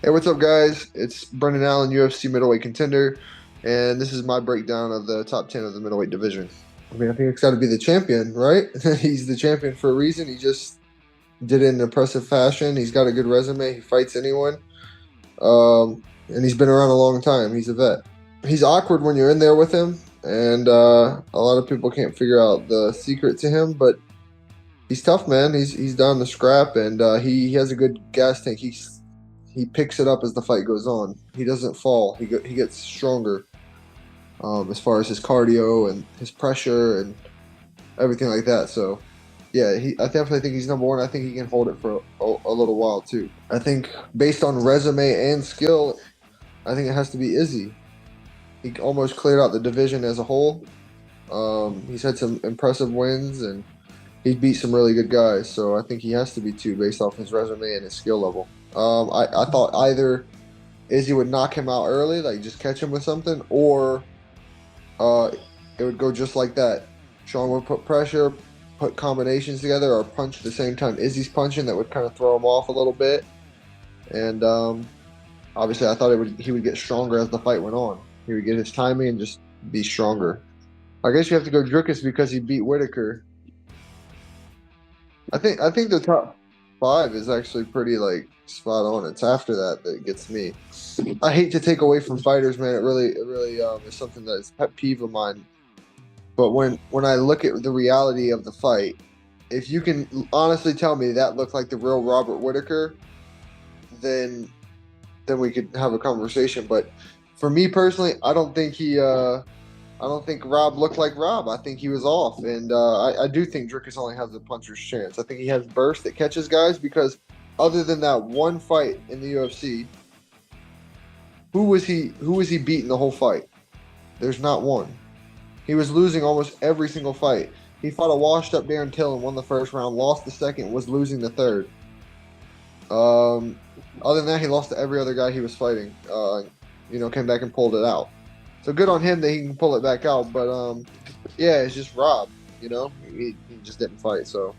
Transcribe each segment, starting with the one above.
Hey, what's up, guys? It's Brendan Allen, UFC Middleweight contender, and this is my breakdown of the top 10 of the middleweight division. I mean, I think it's got to be the champion, right? He's the champion for a reason. He just did it in impressive fashion. He's got a good resume. He fights anyone, and he's been around a long time. He's a vet. He's awkward when you're in there with him, and a lot of people can't figure out the secret to him, but he's tough, man. He's down to scrap, and he has a good gas tank. He picks it up as the fight goes on. He doesn't fall. He gets stronger as far as his cardio and his pressure and everything like that. So, yeah, I definitely think he's number one. I think he can hold it for a little while too. I think based on resume and skill, I think it has to be Izzy. He almost cleared out the division as a whole. He's had some impressive wins and he's beat some really good guys. So I think he has to be two based off his resume and his skill level. I thought either Izzy would knock him out early, like just catch him with something, or it would go just like that. Sean would put pressure, put combinations together, or punch at the same time Izzy's punching. That would kind of throw him off a little bit. And obviously, I thought he would get stronger as the fight went on. He would get his timing and just be stronger. I guess you have to go Dricus because he beat Whittaker. I think the top five is actually pretty like spot on. It's after that it gets me. I hate to take away from fighters, man. It really is something that is a pet peeve of mine. But when I look at the reality of the fight, if you can honestly tell me that looked like the real Robert Whittaker, then we could have a conversation. But for me personally, I don't think Rob looked like Rob. I think he was off, and I do think Dricus only has a puncher's chance. I think he has burst that catches guys because other than that one fight in the UFC, who was he beating the whole fight? There's not one. He was losing almost every single fight. He fought a washed-up Darren Till and won the first round, lost the second, was losing the third. Other than that, he lost to every other guy he was fighting. Came back and pulled it out. So good on him that he can pull it back out. But yeah, it's just Rob. He just didn't fight. So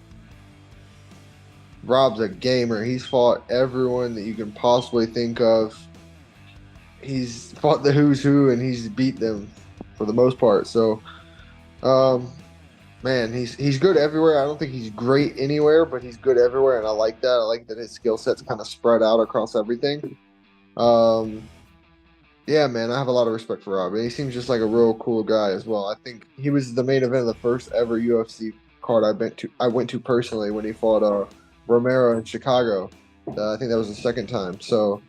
Rob's a gamer. He's fought everyone that you can possibly think of. He's fought the who's who, and he's beat them for the most part. So, man, he's good everywhere. I don't think he's great anywhere, but he's good everywhere, and I like that. I like that his skill set's kind of spread out across everything. Yeah, man, I have a lot of respect for Rob. He seems just like a real cool guy as well. I think he was the main event of the first ever UFC card I went to personally when he fought Romero in Chicago. I think that was the second time. So,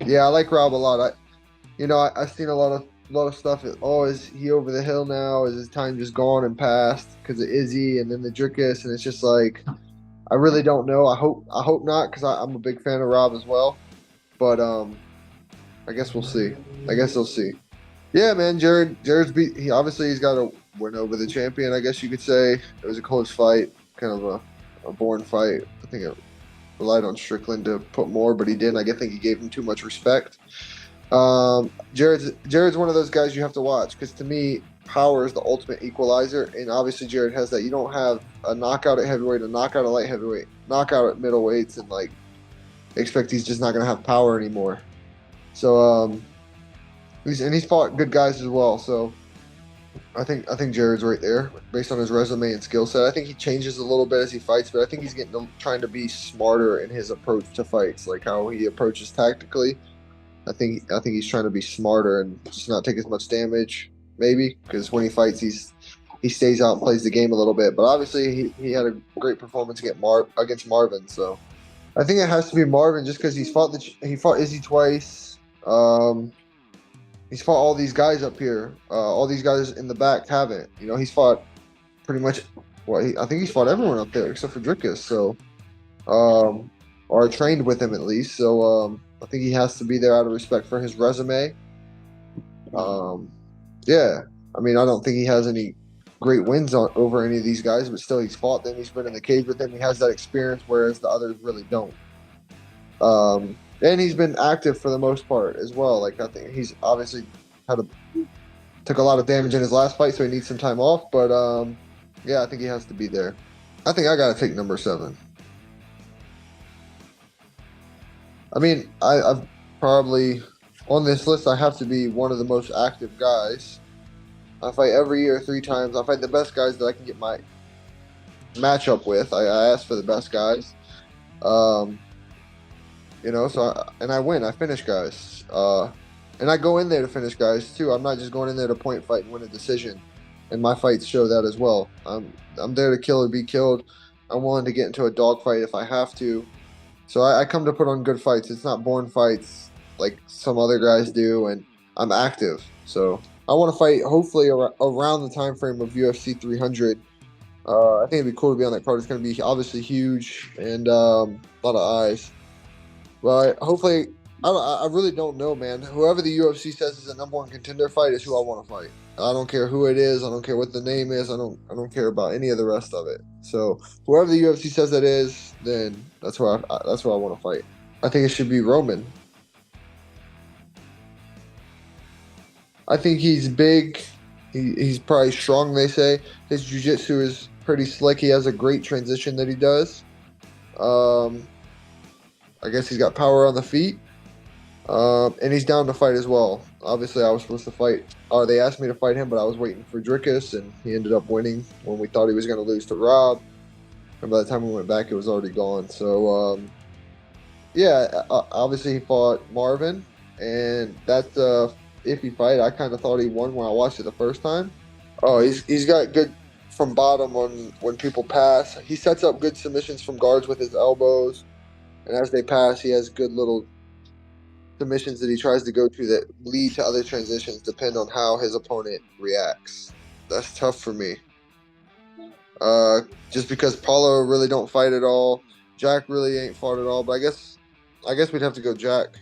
yeah, I like Rob a lot. I've seen a lot of stuff. Is he over the hill now? Is his time just gone and past because of Izzy and then the Dricus? And it's just like I really don't know. I hope not because I'm a big fan of Rob as well. But I guess we'll see. I guess we'll see. Yeah, man, Jared's beat. He's got to win over the champion. I guess you could say it was a close fight, kind of a boring fight. I think it relied on Strickland to put more, but he didn't. I think he gave him too much respect. Jared's one of those guys you have to watch because to me, power is the ultimate equalizer, and obviously Jared has that. You don't have a knockout at heavyweight, a knockout at light heavyweight, knockout at middleweights, and like expect he's just not going to have power anymore. So he's fought good guys as well. So I think Jared's right there based on his resume and skill set. I think he changes a little bit as he fights, but I think he's trying to be smarter in his approach to fights, like how he approaches tactically. I think he's trying to be smarter and just not take as much damage, maybe, because when he fights, he stays out and plays the game a little bit. But obviously, he had a great performance against Marvin. So I think it has to be Marvin just because he fought Izzy twice. He's fought all these guys up here. All these guys in the back haven't. He's fought pretty much. I think he's fought everyone up there except for Dricus. So, or trained with him at least. So, I think he has to be there out of respect for his resume. Yeah. I mean, I don't think he has any great wins over any of these guys, but still, he's fought them. He's been in the cage with them. He has that experience, whereas the others really don't. And he's been active for the most part as well. Like I think he's obviously took a lot of damage in his last fight, so he needs some time off. But yeah, I think he has to be there. I think I got to take number 7. I mean, I've probably on this list. I have to be one of the most active guys. I fight every year 3 times. I fight the best guys that I can get my matchup with. I ask for the best guys. Um, and I win. I finish guys. And I go in there to finish guys too. I'm not just going in there to point fight and win a decision. And my fights show that as well. I'm there to kill or be killed. I'm willing to get into a dogfight if I have to. So I come to put on good fights. It's not boring fights like some other guys do, and I'm active. So I want to fight hopefully around the time frame of UFC 300. I think it'd be cool to be on that card. It's going to be obviously huge and a lot of eyes. But hopefully, I really don't know, man. Whoever the UFC says is a #1 contender fight is who I want to fight. I don't care who it is. I don't care what the name is. I don't care about any of the rest of it. So whoever the UFC says that is, then that's where I want to fight. I think it should be Roman. I think he's big. He's probably strong, they say. His jiu-jitsu is pretty slick. He has a great transition that he does. I guess he's got power on the feet. And he's down to fight as well. Obviously, I was supposed to fight, or they asked me to fight him, but I was waiting for Dricus, and he ended up winning when we thought he was going to lose to Rob. And by the time we went back, it was already gone. So, obviously he fought Marvin, and that's a iffy fight. I kind of thought he won when I watched it the first time. Oh, he's got good from bottom on when people pass. He sets up good submissions from guards with his elbows, and as they pass, he has good little submissions that he tries to go to that lead to other transitions, depend on how his opponent reacts. That's tough for me. Just because Paulo really don't fight at all. Jack really ain't fought at all, but I guess we'd have to go Jack.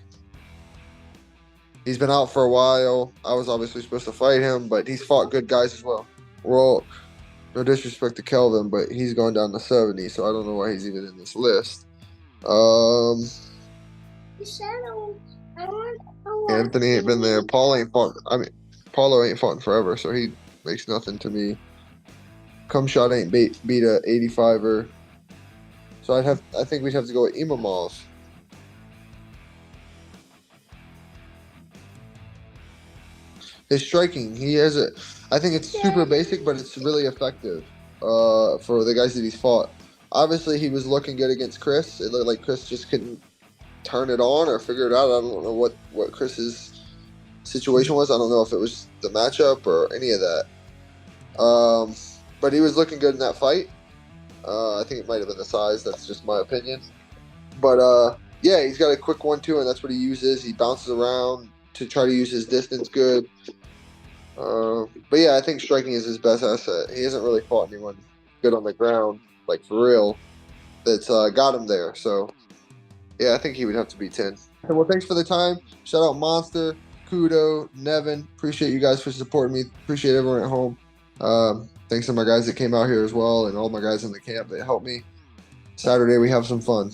He's been out for a while. I was obviously supposed to fight him, but he's fought good guys as well. Well, no disrespect to Kelvin, but he's gone down to 70, so I don't know why he's even in this list. Anthony ain't been there. Paulo ain't fought in forever, so he makes nothing to me. Cumshot ain't beat a 85er. So I think we'd have to go with Imavov. His striking, I think it's super basic, but it's really effective for the guys that he's fought. Obviously, he was looking good against Chris. It looked like Chris just couldn't turn it on or figure it out. I don't know what Chris's situation was. I don't know if it was the matchup or any of that. But he was looking good in that fight. I think it might have been the size. That's just my opinion. But he's got a quick 1-2, and that's what he uses. He bounces around to try to use his distance good. But I think striking is his best asset. He hasn't really fought anyone good on the ground, like for real, that's got him there. So, I think he would have to be 10. Well, thanks for the time. Shout out Monster, Kudo, Nevin. Appreciate you guys for supporting me. Appreciate everyone at home. Thanks to my guys that came out here as well, and all my guys in the camp that helped me. Saturday, we have some fun.